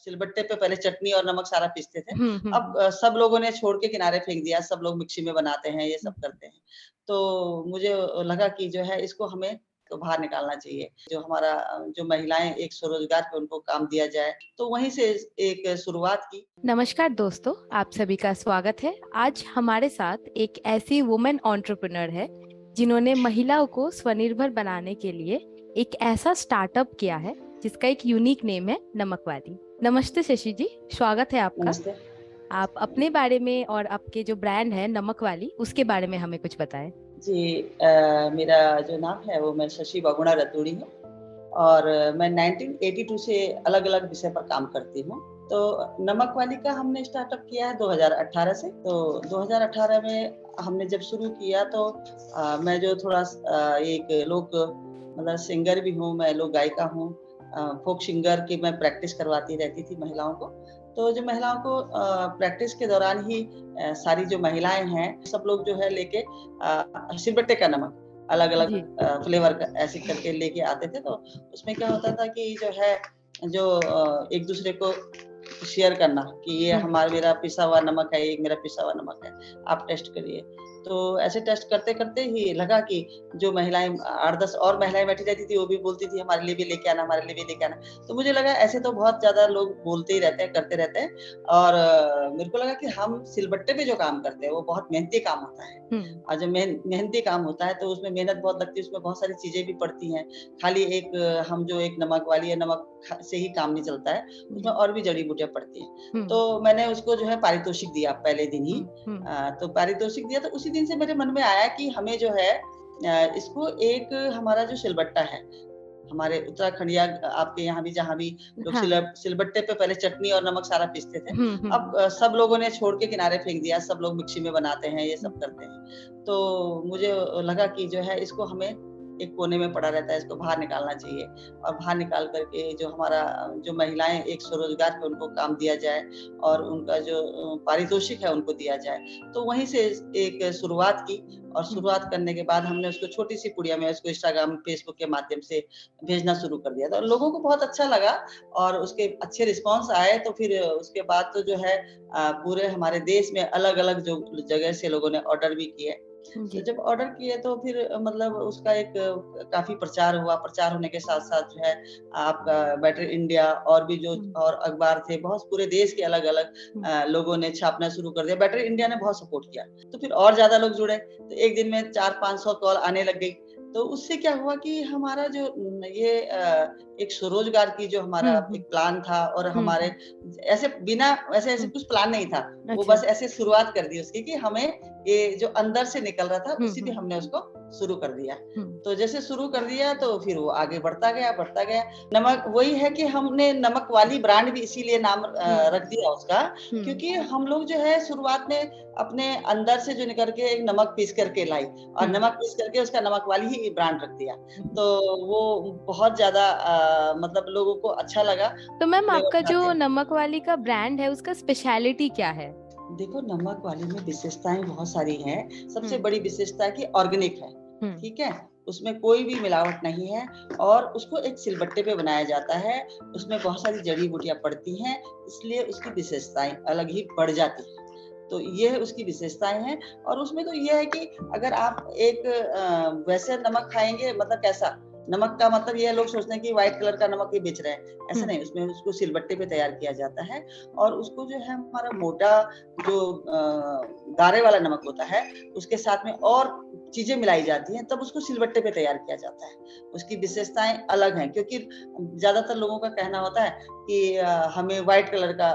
सिलबट्टे पे पहले चटनी और नमक सारा पीसते थे। हुँ, हुँ, अब सब लोगों ने छोड़ के किनारे फेंक दिया, सब लोग मिक्सी में बनाते हैं, ये हुँ। सब करते हैं। तो मुझे लगा कि जो है इसको हमें तो बाहर निकालना चाहिए। जो हमारा जो महिलाएँ एक स्वरोज़गार पे उनको काम दिया जाए, तो वहीं से एक शुरुआत की। नमस्कार दोस्तों, आप सभी का स्वागत है। आज हमारे साथ एक ऐसी वुमेन एंटरप्रेन्योर है जिन्होंने महिलाओं को स्वनिर्भर बनाने के लिए एक ऐसा स्टार्टअप किया है जिसका एक यूनिक नेम है नमक वाली। नमस्ते शशि जी, स्वागत है आपका। नमस्ते। आप अपने बारे में और आपके जो ब्रांड है नमक वाली उसके बारे में हमें कुछ बताएं। जी मेरा जो नाम है वो मैं शशि बहुगुणा रतूड़ी हूँ और मैं 1982 से अलग-अलग विषय पर काम करती हूँ। तो नमक वाली का हमने स्टार्टअप किया है 2018 से। तो 2018 में हमने जब शुरू किया तो मैं जो थोड़ा एक लोक मतलब सिंगर भी हूँ, मैं लोक गायिका हूँ। फ़ोक सिंगर की मैं प्रैक्टिस करवाती रहती थी महिलाओं को। तो जो महिलाओं को प्रैक्टिस के दौरान ही सारी जो महिलाएँ हैं, सब लोग जो है लेके सिलबट्टे का नमक अलग-अलग जी। फ्लेवर का ऐसे करके लेके आते थे। तो उसमें क्या होता था कि जो है एक दूसरे को शेयर करना कि ये हुँ, मेरा पिसा हुआ नमक है, ये मेरा पिसा हुआ नमक है, आप टेस्ट करिए। तो ऐसे टेस्ट करते-करते ही लगा कि जो महिलाएँ 8-10 और महिलाएँ बैठी रहती थी, वो भी बोलती थी हमारे लिए भी लेके आना, हमारे लिए भी लेके आना। तो मुझे लगा ऐसे तो बहुत ज़्यादा लोग बोलते ही रहते हैं, करते रहते हैं और मेरे को लगा कि हम सिलबट्टे पे जो काम करते हैं, वो बहुत मेहनती काम होता है। हुँ, और जब मेहनती काम होता है तो उसमें मेहनत बहुत लगती है, उसमें बहुत सारी चीज़ें भी पड़ती हैं। खाली एक हम जो एक नमक वाली है, नमक से ही काम नहीं चलता है, उसमें जी। और भी जड़ी-बूटियाँ पड़ती हैं। हुँ, तो मैंने उसको जो है पारितोषिक दिया पहले दिन ही। हुँ, हुँ। तो पारितोषिक दिया तो उसी दिन से मेरे मन में आया कि हमें जो है इसको एक हमारा जो सिलबट्टा है, हमारे उत्तराखंड या आपके यहाँ भी जहाँ भी लोग हाँ। सिलबट्टे पे पहले चटनी और नमक सारा पीसते थे। हुँ, हुँ, अब सब लोगों ने छोड़ के किनारे फेंक दिया, सब लोग मिक्सी में बनाते हैं, ये हुँ। सब करते हैं। तो मुझे लगा कि जो है इसको हमें एक कोने में पड़ा रहता है, इसको बाहर निकालना चाहिए और बाहर निकाल कर के जो हमारा जो महिलाएँ एक स्वरोज़गार पे उनको काम दिया जाए और उनका जो पारितोषिक है उनको दिया जाए। तो वहीं से एक शुरुआत की और हुँ। शुरुआत करने के बाद हमने उसको छोटी-सी पुड़िया में उसको इंस्टाग्राम, फेसबुक के माध्यम से भेजना शुरू कर दिया था। लोगों को बहुत अच्छा लगा और उसके अच्छे रिस्पॉन्स आए तो फिर उसके बाद तो जो है पूरे हमारे देश में अलग-अलग जो जगह से लोगों ने ऑर्डर भी किए। तो जी। जब ऑर्डर किए तो फिर मतलब उसका एक काफ़ी प्रचार हुआ। प्रचार होने के साथ-साथ जो है आपका बेटर इंडिया और भी जो हुँ, और अखबार थे, बहुत पूरे देश के अलग-अलग हुँ। लोगों ने छापना शुरू कर दिया। बेटर इंडिया ने बहुत सपोर्ट किया। तो फिर और ज़्यादा लोग जुड़े। तो एक दिन में 400-500 कॉल आने लग गई। तो उससे क्या हुआ कि हमारा जो एक स्वरोज़गार की जो हमारा हुँ, एक हुँ। प्लान था और हुँ, हमारे हुँ, ऐसे बिना ऐसे हुँ। कुछ प्लान नहीं था। वो अच्छा। बस ऐसे शुरुआत कर दी उसकी कि हमें ये जो अंदर से निकल रहा था हुँ, उसी पे हुँ, हमने उसको शुरू कर दिया। हुँ, तो जैसे शुरू कर दिया तो फिर वो आगे बढ़ता गया, बढ़ता गया। नमक वही है कि हमने नमक वाली ब्रांड भी इसीलिए नाम हुँ, रख दिया उसका हुँ, क्योंकि हम लोग जो है शुरुआत में अपने अंदर से जो निकल के एक नमक पीस करके लाई और हुँ, नमक पीस करके उसका नमक वाली ही ब्रांड रख दिया। हुँ। तो वो बहुत ज़्यादा मतलब लोगों को अच्छा लगा। तो मैम फ्लेवर आपका जो बनाते हैं। नमक वाली का ब्रांड है उसका स्पेशलिटी क्या है? देखो नमक वाली में विशेषताएँ बहुत सारी हैं। सबसे हुँ, बड़ी विशेषता है कि ऑर्गेनिक है, हुँ, ठीक है? उसमें कोई भी मिलावट नहीं है और उसको एक सिलबट्टे पे बनाया जाता है। उसमें बहुत सारी जड़ी-बूटियाँ पड़ती हैं, इसलिए उसकी विशेषताएँ अलग ही बढ़ जाती हैं। तो ये उसकी विशेषताएँ हैं और उसमें तो ये है कि अगर आप एक वैसे नमक खाएँगे मतलब कैसा? नमक का मतलब ये है लोग सोचते हैं कि व्हाइट कलर का नमक ही बेच रहे हैं, ऐसा हुँ, नहीं उसमें उसको सिलबट्टे पे तैयार किया जाता है और उसको जो है हमारा मोटा जो गाढ़े वाला नमक होता है, उसके साथ में और चीज़ें मिलाई जाती हैं, तब उसको सिलबट्टे पे तैयार किया जाता है। उसकी विशेषताएँ अलग हैं क्योंकि ज़्यादातर लोगों का कहना होता है कि हमें व्हाइट कलर का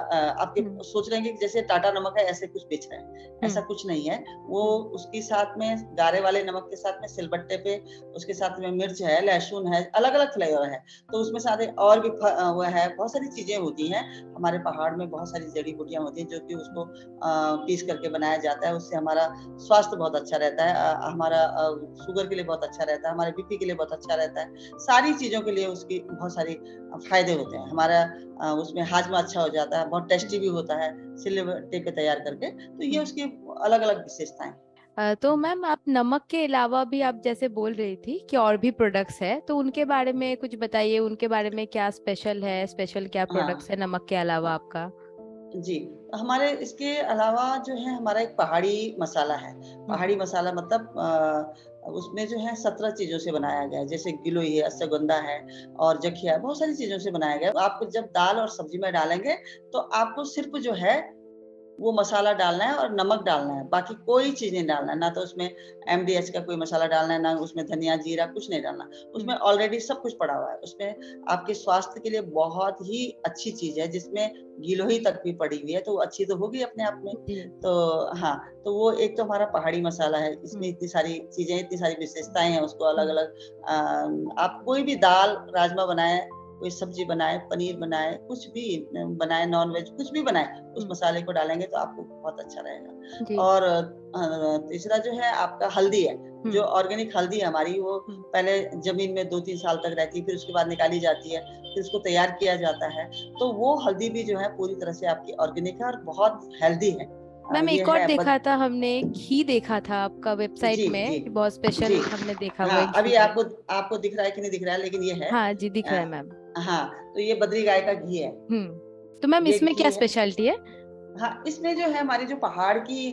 आपके हुँ, सोच रहे हैं कि जैसे टाटा नमक है ऐसे कुछ बेच रहे हैं, हुँ, ऐसा कुछ नहीं है। वो हुँ, उसके साथ में गाढ़े वाले नमक के साथ में सिलबट्टे पे उसके साथ में मिर्च है, लहसुन है, अलग-अलग फ्लेवर है। तो उसमें सारे और भी वो है, बहुत सारी चीज़ें होती हैं। हमारे पहाड़ में बहुत सारी जड़ी-बूटियाँ होती हैं जो कि उसको पीस करके बनाया जाता है, उससे हमारा स्वास्थ्य बहुत अच्छा रहता है। हमारा शुगर के लिए बहुत अच्छा रहता है, हमारे बीपी के लिए बहुत अच्छा रहता है। सारी चीज़ों के लिए उसकी बहुत सारी फ़ायदे होते हैं। हमारा उसमें हाज़मा अच्छा हो जाता है, बहुत हुँ, टेस्टी भी होता है, सिलबट्टे पे तैयार करके। तो ये हुँ। उसकी अलग-अलग विशेषताएँ हैं। तो मैम आप नमक के अलावा भी आप जैसे बोल रही थी कि और भी प्रोडक्ट्स है, तो उनके बारे में कुछ बताइए, उनके बारे में क्या स्पेशल है, स्पेशल क्या प्रोडक्ट्स है हाँ नमक के अलावा आपका? जी, हमारे इसके अलावा जो है हमारा एक पहाड़ी मसाला है। हम्म। पहाड़ी मसाला मतलब उसमें जो है 17 चीज़ों से बनाया गया है। जैसे गिलोई है, अश्वगंधा है और जखिया है, बहुत सारी चीज़ों से बनाया गया है। आप जब दाल और सब्ज़ी में डालेंगे तो आपको सिर्फ़ जो है वो मसाला डालना है और नमक डालना है, बाकी कोई चीज़ नहीं डालना है, ना तो उसमें एमडीएच का कोई मसाला डालना है, ना उसमें धनिया, जीरा कुछ नहीं डालना। उसमें हम्म। ऑलरेडी सब कुछ पड़ा हुआ है। उसमें आपके स्वास्थ्य के लिए बहुत ही अच्छी चीज़ है, जिसमें गिलोई तक भी पड़ी हुई है, तो वो अच्छी तो होगी अपने आप में। जी। तो हाँ, तो वो एक तो हमारा पहाड़ी मसाला है, इसमें हम्म। इतनी सारी चीज़ें, इतनी सारी विशेषताएँ हैं, उसको हम्म। अलग-अलग आप कोई भी दाल, राजमा बनाएँ, कोई सब्ज़ी बनाएँ, पनीर बनाएँ, कुछ भी बनाएँ, नॉन-वेज कुछ भी बनाएँ, उस हम्म। मसाले को डालेंगे तो आपको बहुत अच्छा रहेगा। जी। और तीसरा जो है आपका हल्दी है, जो हम्म। ऑर्गेनिक हल्दी है हमारी, वो हम्म। पहले ज़मीन में 2-3 साल तक रहती है, फिर उसके बाद निकाली जाती है, फिर उसको तैयार किया जाता है। तो वो हल्दी भी जो है पूरी तरह से आपकी ऑर्गेनिक है और बहुत हेल्दी है। मैम ये एक और है देखा बद था हमने, घी देखा था आपका वेबसाइट जी, जी, में कि बहुत जी। स्पेशल हमने देखा हुआ है हाँ, अभी घी में। आपको आपको दिख रहा है कि नहीं दिख रहा है, लेकिन ये है हाँ जी, दिख रहा है मैम। हाँ, तो ये बद्री गाय का घी है। तो मैम ये इसमें क्या घी है स्पेशलिटी है? हाँ, इसमें जो है हमारी जो पहाड़ की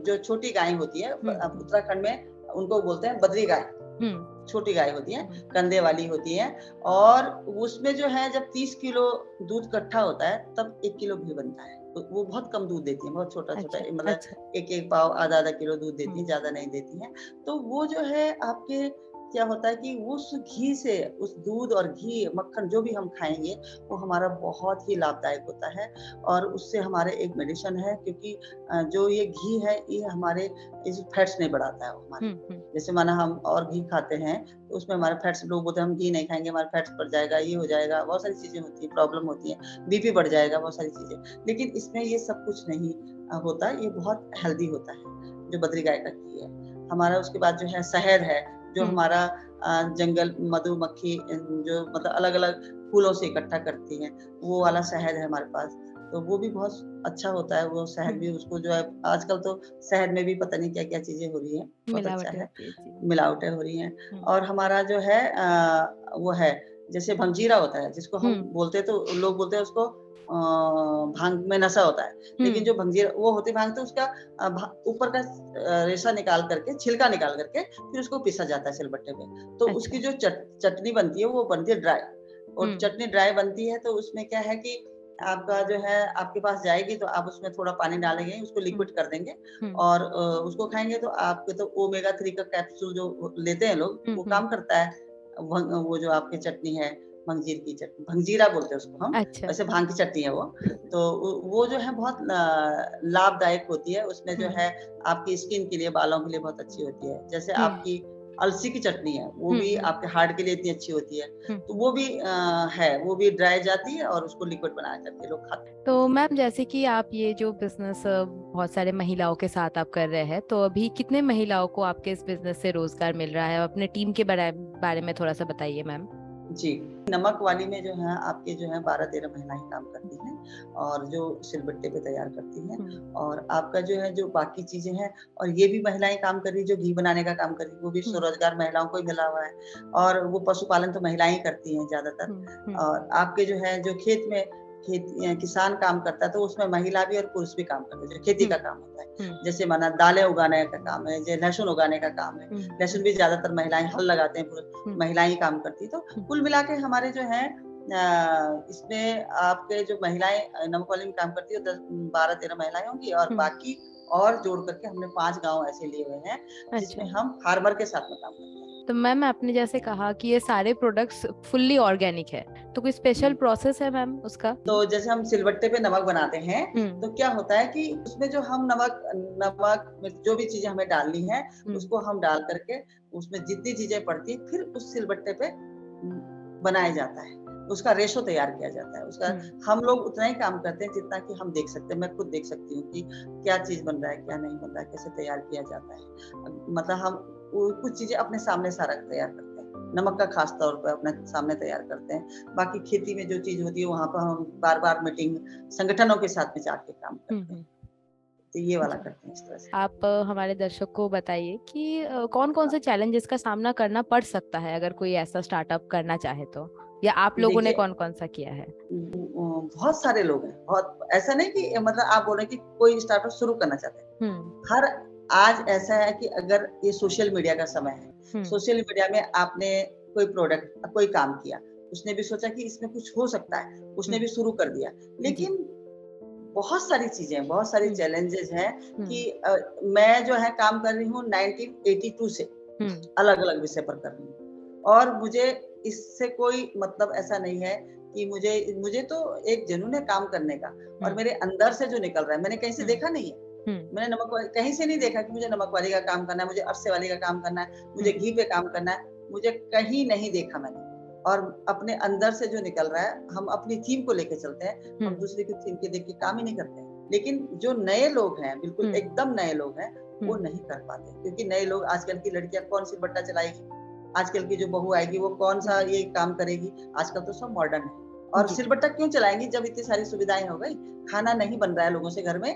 जो छोटी गाय होती है हम्म। उत्तराखंड में उनको बोलते हैं बद्री गाय। हम्म। छोटी गाय होती है, हम्म। कंधे वाली होती है और उसमें जो है जब 30 किलो दूध इकट्ठा होता है, तब 1 किलो घी बनता है। तो वो बहुत कम दूध देती है, बहुत छोटा-छोटा अच्छा। मतलब अच्छा। 1-1 पाव, आधा-आधा किलो दूध देती हम्म। हैं, ज़्यादा नहीं देती हैं। तो वो जो है आपके क्या होता है कि उस घी से, उस दूध और घी, मक्खन जो भी हम खाएँगे, वो हमारा बहुत ही लाभदायक होता है और उससे हमारे एक मेडिसिन है क्योंकि जो ये घी है, ये हमारे इस फैट्स नहीं बढ़ाता है वो हमारे। हम्म। जैसे माना हम और घी खाते हैं तो उसमें हमारे फैट्स, लोग बोलते हैं हम घी नहीं खाएँगे, हमारा फैट्स बढ़ जाएगा, ये हो जाएगा, बहुत सारी चीज़ें होती हैं, प्रॉब्लम होती है, बीपी बढ़ जाएगा, बहुत सारी चीज़ें। लेकिन इसमें ये सब कुछ नहीं होता, ये बहुत हेल्दी होता है, जो बद्री गाय का घी है। हमारा उसके बाद जो है शहद है, जो हम्म। हमारा जंगल मधुमक्खी जो मतलब अलग-अलग फूलों से इकट्ठा करती हैं, वो वाला शहद है हमारे पास। तो वो भी बहुत अच्छा होता है, वो शहद हम्म। भी उसको जो है आजकल तो शहद में भी पता नहीं क्या-क्या चीज़ें हो रही हैं, बहुत अच्छा मिलावट है। होती है जी। मिलावटें हो रही हैं हम्म। और हमारा जो है वो है जैसे भंगजीरा होता है जिसको हम हम्म। बोलते हैं तो लोग बोलते हैं उसको भांग में नशा होता है। लेकिन हम्म। जो भंगजीरा वो होती भांग तो उसका ऊपर का रेशा निकाल करके, छिलका निकाल करके फिर उसको पीसा जाता है सिलबट्टे पे। तो उसकी अच्छा। जो चटनी बनती है वो बनती है ड्राई और हम्म। चटनी ड्राई बनती है तो उसमें क्या है कि आपका जो है आपके पास जाएगी तो आप उसमें थोड़ा पानी डालेंगे, उसको हम्म। लिक्विड कर देंगे हम्म। और उसको खाएँगे तो आपके तो ओमेगा 3 का कैप्सूल जो लेते हैं लोग, वो हम्म। काम करता है। वो जो आपकी चटनी है, भंगजीर की चटनी, भंगजीरा बोलते हैं उसको हम, अच्छा। वैसे भांग की चटनी है वो। तो वो जो है बहुत लाभदायक होती है, उसमें जो हम्म। है आपकी स्किन के लिए, बालों के लिए बहुत अच्छी होती है। जैसे हम्म। आपकी अलसी की चटनी है, वो भी हम्म। आपके हार्ट के लिए इतनी अच्छी होती है। हम्म। तो वो भी है, वो भी ड्राई जाती है और उसको लिक्विड बना करके लोग खाते हैं। तो मैम जैसे कि आप ये जो बिजनेस बहुत सारे महिलाओं के साथ आप कर रहे हैं, तो अभी कितने महिलाओं को आपके इस बिजनेस से रोजगार मिल रहा है? अपने टीम के बारे में थोड़ा सा बताइए मैम। जी, नमक वाली में जो है आपके जो है 12-13 महिलाएँ काम करती हैं और जो सिलबट्टे पे तैयार करती हैं हम्म। और आपका जो है जो बाकी चीज़ें हैं और ये भी महिलाएँ काम कर रही हैं जो घी बनाने का काम कर रही हैं, वो भी हम्म। स्वरोज़गार महिलाओं को ही मिला हुआ है और वो पशुपालन तो महिलाएँ ही करती हैं ज़्यादातर हम्म। हम्म। और आपके जो है जो खेत में किसान काम करता है तो उसमें महिला भी और पुरुष भी काम करते हैं, जो खेती हम्म। का काम होता है। हम्म। जैसे माना दालें उगाने का काम है, जैसे लहसुन उगाने का काम है, हम्म। लहसुन भी ज़्यादातर महिलाएँ हल लगाते हैं, पुरुष हम्म। महिलाएँ ही काम करती हैं। तो हम्म। कुल मिला के हमारे जो हैं इसमें आपके जो महिलाएँ नमक वाली में काम करती है 12-13 महिलाएँ होंगी और हम्म। बाकी और जोड़ करके हमने 5 गाँव ऐसे लिए हुए हैं, जिसमें अच्छा। हम फार्मर के साथ में काम करते हैं। तो मैम आपने जैसे कहा कि ये सारे प्रोडक्ट्स फुल्ली ऑर्गेनिक है, तो कोई स्पेशल हुँ। प्रोसेस है मैम उसका? तो जैसे हम सिलबट्टे पे नमक बनाते हैं, हम्म। तो क्या होता है कि उसमें जो हम नमक में जो भी चीज़ें हमें डालनी है, हम्म। उसको हम डाल कर के उसमें जितनी चीज़ें पड़ती हैं, फिर उस सिलबट्टे पे बनाया जाता है। उसका रेशो तैयार किया जाता है। उसका हम्म। हम लोग उतना ही काम करते हैं जितना कि हम देख सकते हैं। मैं खुद देख सकती हूँ कि क्या चीज़ बन रहा है, क्या नहीं बन रहा है, कैसे तैयार किया जाता है। मतलब हम वो कुछ चीज़ें अपने सामने सारा तैयार करते हैं। नमक का ख़ास तौर पे अपने सामने तैयार करते हैं। बाकी खेती में जो चीज़ होती है वहाँ पर हम बार-बार मीटिंग संगठनों के साथ में जाके काम करते हैं। हम्म। तो ये वाला करते हैं इस तरह से। आप हमारे दर्शक को बताइए कि कौन कौन से चैलेंजेस का सामना करना पड़ सकता है अगर कोई ऐसा स्टार्टअप करना चाहे तो, या आप लोगों ने देखिए, कौन कौन सा किया है? बहुत सारे लोग हैं, बहुत ऐसा नहीं कि मतलब आप बोल रहे हैं कि कोई स्टार्टअप शुरू करना चाहते हैं। हर आज ऐसा है कि अगर ये सोशल मीडिया का समय है, सोशल मीडिया में आपने कोई प्रोडक्ट, कोई काम किया, उसने भी सोचा कि इसमें कुछ हो सकता है, उसने भी शुरू कर दिया। लेकिन बहुत सारी चीजें, बहुत सारी चैलेंजेस हैं कि मैं जो है काम कर रही हूँ 1982 से अलग-अलग विषय पर कर रही हूँ, और मुझे इससे कोई मतलब ऐसा नहीं है कि मुझे मुझे तो एक जुनून है काम करने का, और मेरे अंदर से जो निकल रहा है, मैंने कहीं से देखा नहीं है। मैंने नमक वाली कहीं से नहीं देखा कि मुझे नमक वाली का काम करना है, मुझे अरसे वाली का काम करना है, मुझे घी पे काम करना है, मुझे कहीं नहीं देखा मैंने। और अपने अंदर से जो निकल रहा है, हम अपनी थीम को लेके चलते हैं, हम दूसरे की थीम के देख के काम ही नहीं करते हैं। लेकिन जो नए लोग हैं, बिल्कुल एकदम नए लोग हैं, वो नहीं कर पाते, क्योंकि नए लोग, आजकल की लड़कियां कौन सी बट्टा चलाएगी, आजकल की जो बहू आएगी वो कौन सा ये काम करेगी, आजकल तो सब मॉडर्न है। और सिलबट्टा क्यों चलाएंगी जब इतनी सारी सुविधाएं हो गई, खाना नहीं बन रहा है लोगों से घर में,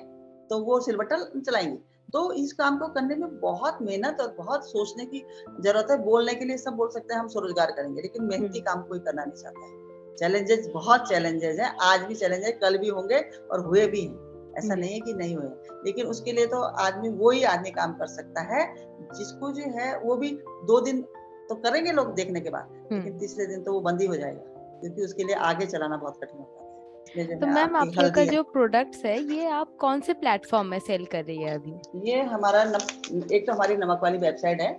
तो वो सिलबट्टा चलाएंगी। तो इस काम को करने में बहुत मेहनत और बहुत सोचने की जरूरत है। बोलने के लिए सब बोल सकते हैं हम स्वरोजगार करेंगे, लेकिन मेहनती काम कोई करना नहीं चाहता है। चैलेंजेस, बहुत चैलेंजेस हैं, आज भी चैलेंज है, कल भी होंगे और हुए भी हैं, ऐसा नहीं है कि नहीं हुए। लेकिन उसके लिए तो आदमी, वो ही आदमी काम कर सकता है जिसको जो है, वो भी 2 दिन तो करेंगे लोग देखने के बाद, लेकिन तीसरे दिन तो वो बंद ही हो जाएगा, क्योंकि उसके लिए आगे चलाना बहुत कठिन होता है। इसलिए जो तो है मैम, आपकी आप लोग का हल्दी है, जो प्रोडक्ट्स है ये आप कौन से प्लेटफॉर्म में सेल कर रही है अभी? ये हमारा एक तो हमारी नमक वाली वेबसाइट है,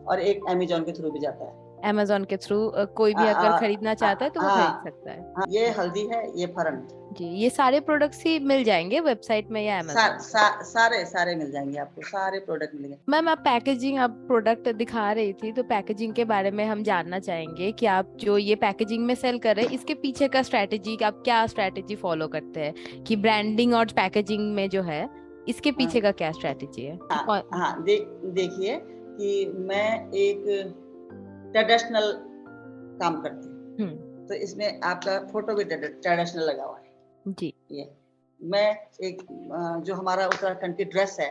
और एक अमेज़न के थ्रू भी जाता है। अमेज़न के थ्रू कोई भी अगर खरीदना चाहता है तो वो खरीद हाँ, सकता है। हाँ, ये हल्दी है, ये फरन। जी, ये सारे प्रोडक्ट्स ही मिल जाएंगे वेबसाइट में या सा, अमेज़न पे? सारे सारे मिल जाएंगे आपको, सारे प्रोडक्ट मिलेंगे। मैम, आप पैकेजिंग, आप प्रोडक्ट दिखा रही थी, तो पैकेजिंग के बारे में हम जानना चाहेंगे कि आप जो ये पैकेजिंग में सेल कर रहे हैं, इसके पीछे का स्ट्रेटेजी, आप क्या स्ट्रेटेजी फॉलो करते हैं कि ब्रांडिंग और पैकेजिंग में जो है, इसके पीछे का क्या स्ट्रेटेजी है? हाँ, देखिए कि मैं एक ट्रेडिशनल काम करती हूँ, तो इसमें आपका फोटो भी ट्रेडिशनल लगा हुआ है जी। ये मैं एक जो हमारा उत्तराखंड की ड्रेस है,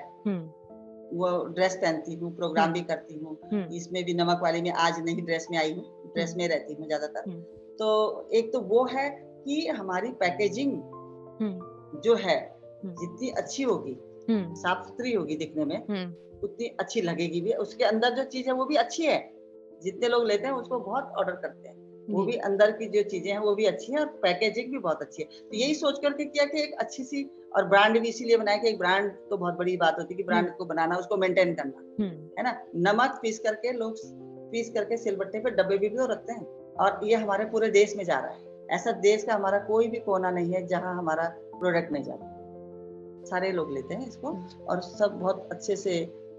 वो ड्रेस पहनती हूँ, प्रोग्राम भी करती हूँ। इसमें भी नमक वाली में आज नहीं ड्रेस में आई हूँ, ड्रेस में रहती हूँ ज्यादातर। तो एक तो वो है कि हमारी पैकेजिंग जो है, जितनी अच्छी होगी, साफ सुथरी होगी दिखने में, उतनी अच्छी लगेगी भी। उसके अंदर जो चीज है वो भी अच्छी है, जितने लोग लेते हैं उसको बहुत ऑर्डर करते हैं, वो भी अंदर की जो चीजें हैं वो भी अच्छी है, और पैकेजिंग भी बहुत अच्छी है। तो यही सोच करके किया कि एक अच्छी सी, और ब्रांड भी इसीलिए बनाया कि एक ब्रांड तो बहुत बड़ी बात होती है कि ब्रांड को बनाना, उसको मेंटेन करना, है ना। नमक पीस करके लोग पीस करके सिलबट्टे पे डब्बे भी तो रखते हैं, और ये हमारे पूरे देश में जा रहा है। ऐसा देश का हमारा कोई भी कोना नहीं है जहाँ हमारा प्रोडक्ट नहीं जाता, सारे लोग लेते हैं इसको, और सब बहुत अच्छे से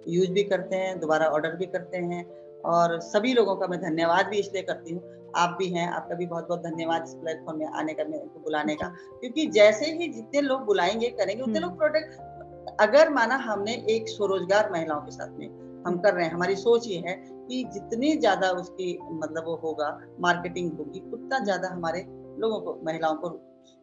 यूज भी करते हैं, दोबारा ऑर्डर भी करते हैं। और सभी लोगों का मैं धन्यवाद भी इसलिए करती हूँ, आप भी हैं, आपका भी बहुत बहुत धन्यवाद इस प्लेटफॉर्म में आने का, मेरे को बुलाने का, क्योंकि जैसे ही जितने लोग बुलाएंगे करेंगे उतने लोग प्रोडक्ट, अगर माना हमने एक स्वरोजगार महिलाओं के साथ में हम कर रहे हैं, हमारी सोच ये है कि जितनी ज्यादा उसकी मतलब वो होगा, मार्केटिंग होगी, उतना ज्यादा हमारे लोगों को, महिलाओं को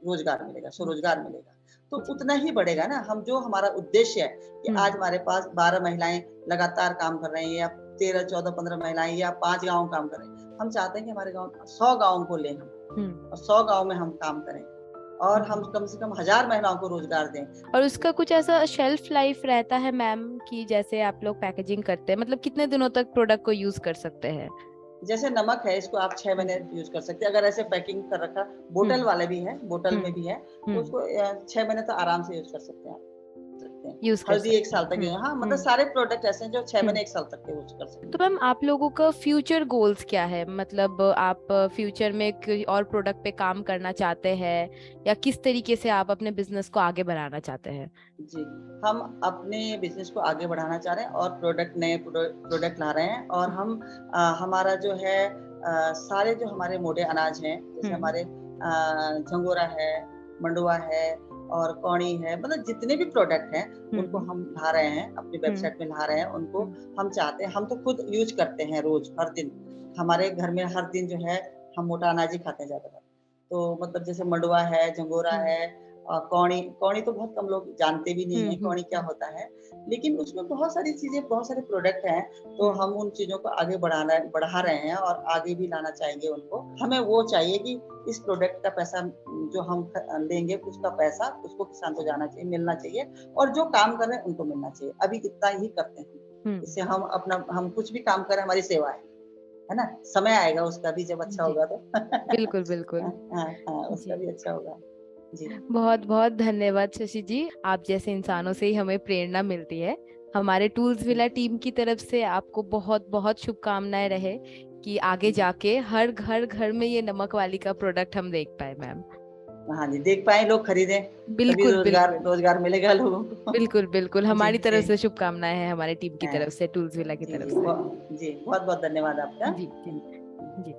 रोजगार मिलेगा, स्वरोजगार मिलेगा, तो उतना ही बढ़ेगा ना। हम जो हमारा उद्देश्य है कि आज हमारे पास 12 महिलाएं लगातार काम कर रही हैं, या 13, 14, 15 महिलाएं, या 5 गाँव काम कर रहे हैं, हम चाहते हैं कि हमारे गाँव 100 गाँव को लें हम, और 100 गाँव में हम काम करें, और हम कम से कम 1000 महिलाओं को रोजगार दें। और उसका कुछ ऐसा शेल्फ लाइफ रहता है मैम, कि जैसे आप लोग पैकेजिंग करते हैं, मतलब कितने दिनों तक प्रोडक्ट को यूज कर सकते हैं? जैसे नमक है, इसको आप 6 महीने यूज कर सकते हैं, अगर ऐसे पैकिंग कर रखा, बोतल वाले भी है, बोतल में भी है, तो उसको 6 महीने तो आराम से यूज कर सकते हैं आप। यूज कर हल्दी सकते 1 साल तक, हाँ, मतलब सारे प्रोडक्ट ऐसे हैं जो 6 महीने 1 साल तक के यूज कर सकते हैं। तो मैम, आप लोगों का फ्यूचर गोल्स क्या है? मतलब आप फ्यूचर में कोई और प्रोडक्ट पे काम करना चाहते हैं, या किस तरीके से आप अपने बिजनेस को आगे बढ़ाना चाहते हैं? जी, हम अपने बिजनेस को आगे बढ़ाना चाह रहे हैं, और नए प्रोडक्ट ला रहे हैं, और हम हमारा जो है सारे जो हमारे मोटे अनाज हैं, जैसे हमारे झंगोरा है, मंडुआ है, और कौड़ी है, मतलब जितने भी प्रोडक्ट हैं उनको हम ला रहे हैं, अपनी वेबसाइट में ला रहे हैं उनको। हम चाहते हैं, हम तो खुद यूज करते हैं रोज, हर दिन हमारे घर में हर दिन जो है हम मोटा अनाज ही खाते हैं ज्यादातर। तो मतलब जैसे मंडुआ है, झंगोरा है, कौड़ी कौड़ी तो बहुत कम लोग जानते भी नहीं है कौड़ी क्या हम्म। होता है, लेकिन उसमें बहुत सारी चीजें, बहुत सारे प्रोडक्ट हैं, तो हम उन चीजों को आगे बढ़ा रहे हैं और आगे भी लाना चाहेंगे उनको। हमें वो चाहिए कि इस प्रोडक्ट का पैसा जो हम लेंगे, उसका पैसा उसको किसान को जाना चाहिए, मिलना चाहिए, और जो काम कर रहे हैं उनको मिलना चाहिए। अभी इतना ही करते हैं, इससे हम कुछ भी काम करें, हमारी सेवा है ना। समय आएगा उसका भी, जब अच्छा जी, होगा तो बिल्कुल बिल्कुल। हाँ, उसका जी, भी अच्छा होगा। जी, बहुत बहुत धन्यवाद शशि जी। आप जैसे इंसानों से ही हमें प्रेरणा मिलती है। हमारे टूल्स विला टीम की तरफ से आपको बहुत बहुत शुभकामनाएं रहे कि आगे जाके हर घर घर में ये नमक वाली का प्रोडक्ट हम देख पाए मैम। हाँ जी, देख पाए, लोग खरीदें, तभी बिल्कुल रोजगार बिल्कुल। रोजगार मिलेगा लोगों को। बिल्कुल बिल्कुल, जी, हमारी जी, तरफ से शुभकामनाएं हैं, हमारे टीम की हाँ, तरफ से, टूल्स विला की जी, तरफ जी, से। जी, बहुत बहुत धन्यवाद आपका। जी जी। जी।